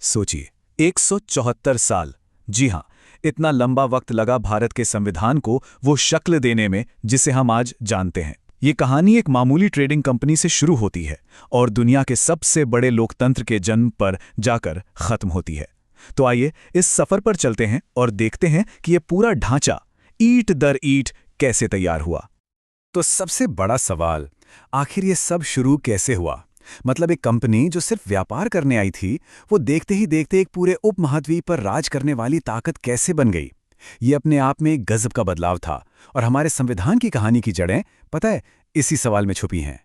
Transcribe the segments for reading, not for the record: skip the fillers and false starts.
सोचिए, 174 साल। जी हां, इतना लंबा वक्त लगा भारत के संविधान को वो शक्ल देने में जिसे हम आज जानते हैं। ये कहानी एक मामूली ट्रेडिंग कंपनी से शुरू होती है और दुनिया के सबसे बड़े लोकतंत्र के जन्म पर जाकर खत्म होती है। तो आइए इस सफर पर चलते हैं और देखते हैं कि ये पूरा ढांचा ईंट दर ईंट कैसे तैयार हुआ। तो सबसे बड़ा सवाल, आखिर ये सब शुरू कैसे हुआ? मतलब एक कंपनी जो सिर्फ व्यापार करने आई थी, वो देखते ही देखते एक पूरे उपमहाद्वीप पर राज करने वाली ताकत कैसे बन गई? ये अपने आप में एक गजब का बदलाव था और हमारे संविधान की कहानी की जड़ें, पता है, इसी सवाल में छुपी हैं।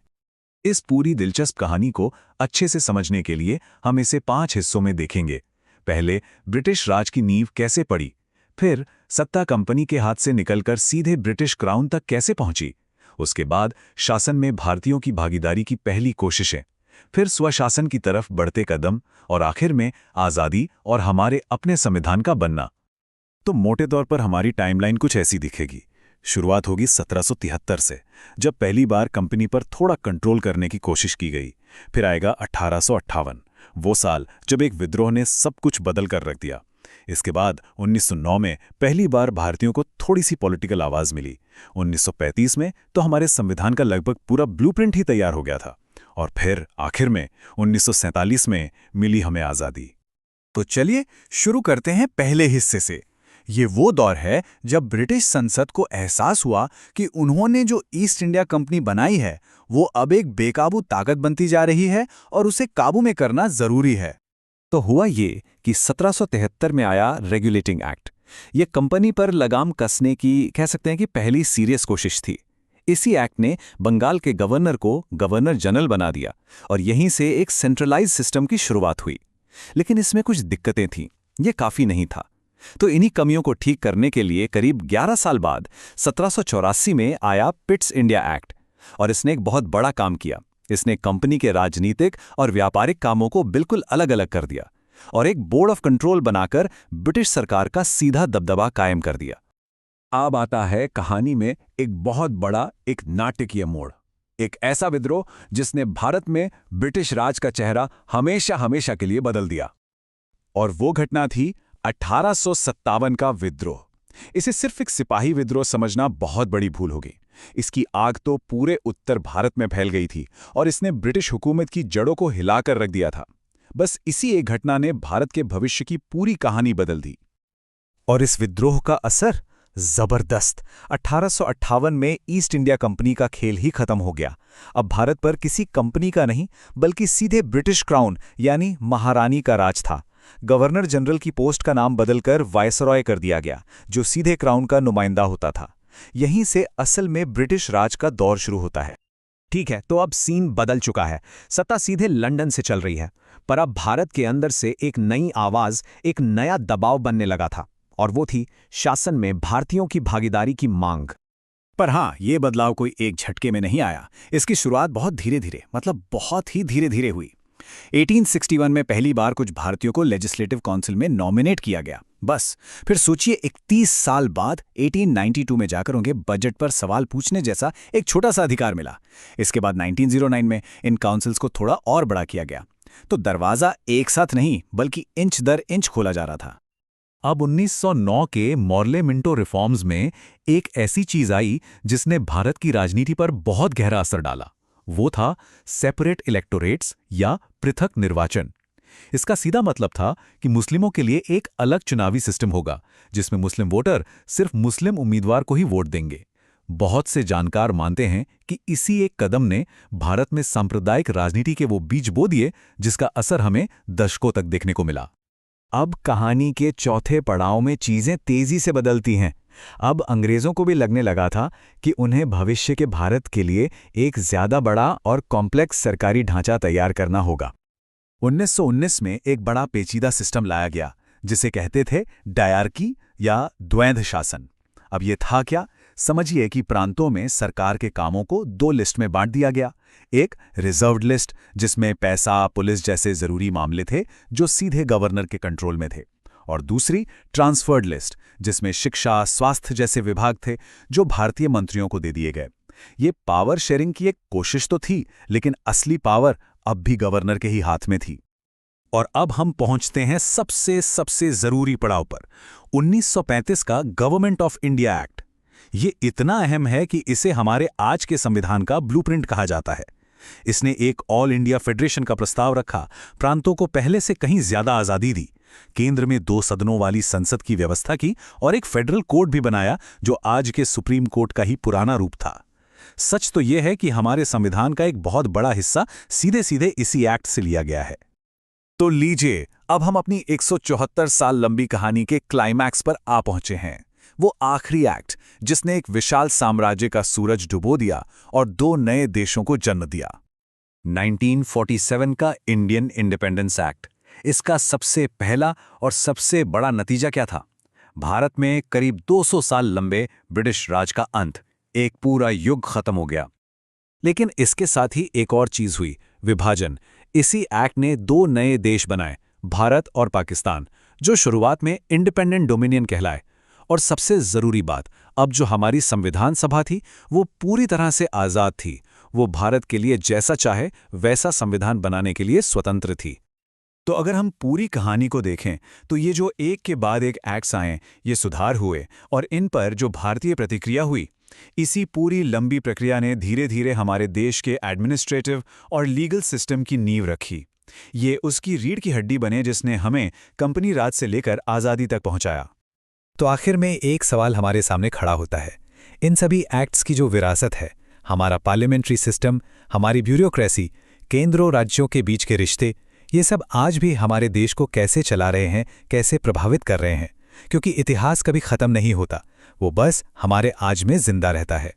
इस पूरी दिलचस्प कहानी को अच्छे से समझने के लिए हम इसे 5 हिस्सों में देखेंगे। पहले, ब्रिटिश राज की नींव कैसे पड़ी। फिर, सत्ता कंपनी के हाथ से निकलकर सीधे ब्रिटिश क्राउन तक कैसे पहुंची। उसके बाद शासन में भारतीयों की भागीदारी की पहली कोशिशें, फिर स्वशासन की तरफ बढ़ते कदम और आखिर में आज़ादी और हमारे अपने संविधान का बनना। तो मोटे तौर पर हमारी टाइमलाइन कुछ ऐसी दिखेगी। शुरुआत होगी 1773 से, जब पहली बार कंपनी पर थोड़ा कंट्रोल करने की कोशिश की गई। फिर आएगा 1858, वो साल जब एक विद्रोह ने सब कुछ बदल कर रख दिया। इसके बाद 1909 में पहली बार भारतीयों को थोड़ी सी पॉलिटिकल आवाज मिली। 1935 में तो हमारे संविधान का लगभग पूरा ब्लूप्रिंट ही तैयार हो गया था। और फिर आखिर में 1947 में मिली हमें आज़ादी। तो चलिए शुरू करते हैं पहले हिस्से से। ये वो दौर है जब ब्रिटिश संसद को एहसास हुआ कि उन्होंने जो ईस्ट इंडिया कंपनी बनाई है, वो अब एक बेकाबू ताकत बनती जा रही है और उसे काबू में करना जरूरी है। तो हुआ ये कि 1773 में आया रेगुलेटिंग एक्ट। ये कंपनी पर लगाम कसने की, कह सकते हैं कि, पहली सीरियस कोशिश थी। इसी एक्ट ने बंगाल के गवर्नर को गवर्नर जनरल बना दिया और यहीं से एक सेंट्रलाइज सिस्टम की शुरुआत हुई। लेकिन इसमें कुछ दिक्कतें थीं। ये काफी नहीं था। तो इन्हीं कमियों को ठीक करने के लिए करीब 11 साल बाद 1784 में आया पिट्स इंडिया एक्ट और इसने एक बहुत बड़ा काम किया। इसने कंपनी के राजनीतिक और व्यापारिक कामों को बिल्कुल अलग अलग कर दिया और एक बोर्ड ऑफ कंट्रोल बनाकर ब्रिटिश सरकार का सीधा दबदबा कायम कर दिया। अब आता है कहानी में एक बहुत बड़ा, एक नाटकीय मोड़। एक ऐसा विद्रोह जिसने भारत में ब्रिटिश राज का चेहरा हमेशा हमेशा के लिए बदल दिया। और वो घटना थी 1857 का विद्रोह। इसे सिर्फ एक सिपाही विद्रोह समझना बहुत बड़ी भूल होगी। इसकी आग तो पूरे उत्तर भारत में फैल गई थी और इसने ब्रिटिश हुकूमत की जड़ों को हिलाकर रख दिया था। बस इसी एक घटना ने भारत के भविष्य की पूरी कहानी बदल दी। और इस विद्रोह का असर जबरदस्त। 1858 में ईस्ट इंडिया कंपनी का खेल ही खत्म हो गया। अब भारत पर किसी कंपनी का नहीं, बल्कि सीधे ब्रिटिश क्राउन यानी महारानी का राज था। गवर्नर जनरल की पोस्ट का नाम बदलकर वायसरॉय कर दिया गया, जो सीधे क्राउन का नुमाइंदा होता था। यहीं से असल में ब्रिटिश राज का दौर शुरू होता है। ठीक है, तो अब सीन बदल चुका है। सत्ता सीधे लंदन से चल रही है, पर अब भारत के अंदर से एक नई आवाज, एक नया दबाव बनने लगा था, और वो थी शासन में भारतीयों की भागीदारी की मांग। पर हाँ, ये बदलाव कोई एक झटके में नहीं आया। इसकी शुरुआत बहुत धीरे धीरे, मतलब बहुत ही धीरे धीरे हुई। 1861 में पहली बार कुछ भारतीयों को लेजिस्लेटिव काउंसिल में नॉमिनेट किया गया। बस फिर सोचिए, 31 साल बाद 1892 में जाकर उनके बजट पर सवाल पूछने जैसा एक छोटा सा अधिकार मिला। इसके बाद 1909 में इन काउंसिल्स को थोड़ा और बड़ा किया गया। तो दरवाजा एक साथ नहीं, बल्कि इंच दर इंच खोला जा रहा था। अब 1909 के मॉर्ले मिंटो रिफॉर्म्स में एक ऐसी चीज आई जिसने भारत की राजनीति पर बहुत गहरा असर डाला। वो था सेपरेट इलेक्टोरेट्स या पृथक निर्वाचन। इसका सीधा मतलब था कि मुस्लिमों के लिए एक अलग चुनावी सिस्टम होगा, जिसमें मुस्लिम वोटर सिर्फ मुस्लिम उम्मीदवार को ही वोट देंगे। बहुत से जानकार मानते हैं कि इसी एक कदम ने भारत में सांप्रदायिक राजनीति के वो बीज बो दिए जिसका असर हमें दशकों तक देखने को मिला। अब कहानी के चौथे पड़ाव में चीजें तेजी से बदलती हैं। अब अंग्रेजों को भी लगने लगा था कि उन्हें भविष्य के भारत के लिए एक ज्यादा बड़ा और कॉम्प्लेक्स सरकारी ढांचा तैयार करना होगा। 1919 में एक बड़ा पेचीदा सिस्टम लाया गया, जिसे कहते थे डायरकी या द्वैध शासन। अब ये था क्या? समझिए कि प्रांतों में सरकार के कामों को 2 लिस्ट में बांट दिया गया। एक रिजर्व्ड लिस्ट, जिसमें पैसा, पुलिस जैसे जरूरी मामले थे जो सीधे गवर्नर के कंट्रोल में थे, और दूसरी ट्रांसफर्ड लिस्ट, जिसमें शिक्षा, स्वास्थ्य जैसे विभाग थे जो भारतीय मंत्रियों को दे दिए गए। ये पावर शेयरिंग की एक कोशिश तो थी, लेकिन असली पावर अब भी गवर्नर के ही हाथ में थी। और अब हम पहुंचते हैं सबसे सबसे जरूरी पड़ाव पर, 1935 का गवर्नमेंट ऑफ इंडिया एक्ट। ये इतना अहम है कि इसे हमारे आज के संविधान का ब्लूप्रिंट कहा जाता है। इसने एक ऑल इंडिया फेडरेशन का प्रस्ताव रखा, प्रांतों को पहले से कहीं ज्यादा आजादी दी, केंद्र में 2 सदनों वाली संसद की व्यवस्था की और एक फेडरल कोर्ट भी बनाया जो आज के सुप्रीम कोर्ट का ही पुराना रूप था। सच तो यह है कि हमारे संविधान का एक बहुत बड़ा हिस्सा सीधे सीधे इसी एक्ट से लिया गया है। तो लीजिए, अब हम अपनी 174 साल लंबी कहानी के क्लाइमैक्स पर आ पहुंचे हैं। वो आखिरी एक्ट जिसने एक विशाल साम्राज्य का सूरज डुबो दिया और 2 नए देशों को जन्म दिया। 1947 का इंडियन इंडिपेंडेंस एक्ट। इसका सबसे पहला और सबसे बड़ा नतीजा क्या था? भारत में करीब 200 साल लंबे ब्रिटिश राज का अंत, एक पूरा युग खत्म हो गया। लेकिन इसके साथ ही एक और चीज हुई, विभाजन। इसी एक्ट ने 2 नए देश बनाए, भारत और पाकिस्तान, जो शुरुआत में इंडिपेंडेंट डोमिनियन कहलाए। और सबसे जरूरी बात, अब जो हमारी संविधान सभा थी वो पूरी तरह से आजाद थी। वो भारत के लिए जैसा चाहे वैसा संविधान बनाने के लिए स्वतंत्र थी। तो अगर हम पूरी कहानी को देखें तो ये जो एक के बाद एक एक्ट्स आए, ये सुधार हुए और इन पर जो भारतीय प्रतिक्रिया हुई, इसी पूरी लंबी प्रक्रिया ने धीरे धीरे हमारे देश के एडमिनिस्ट्रेटिव और लीगल सिस्टम की नींव रखी। ये उसकी रीढ़ की हड्डी बने जिसने हमें कंपनी राज से लेकर आज़ादी तक पहुंचाया। तो आखिर में एक सवाल हमारे सामने खड़ा होता है, इन सभी एक्ट्स की जो विरासत है, हमारा पार्लियामेंट्री सिस्टम, हमारी ब्यूरोक्रेसी, केंद्र और राज्यों के बीच के रिश्ते, ये सब आज भी हमारे देश को कैसे चला रहे हैं, कैसे प्रभावित कर रहे हैं? क्योंकि इतिहास कभी खत्म नहीं होता, वो बस हमारे आज में जिंदा रहता है।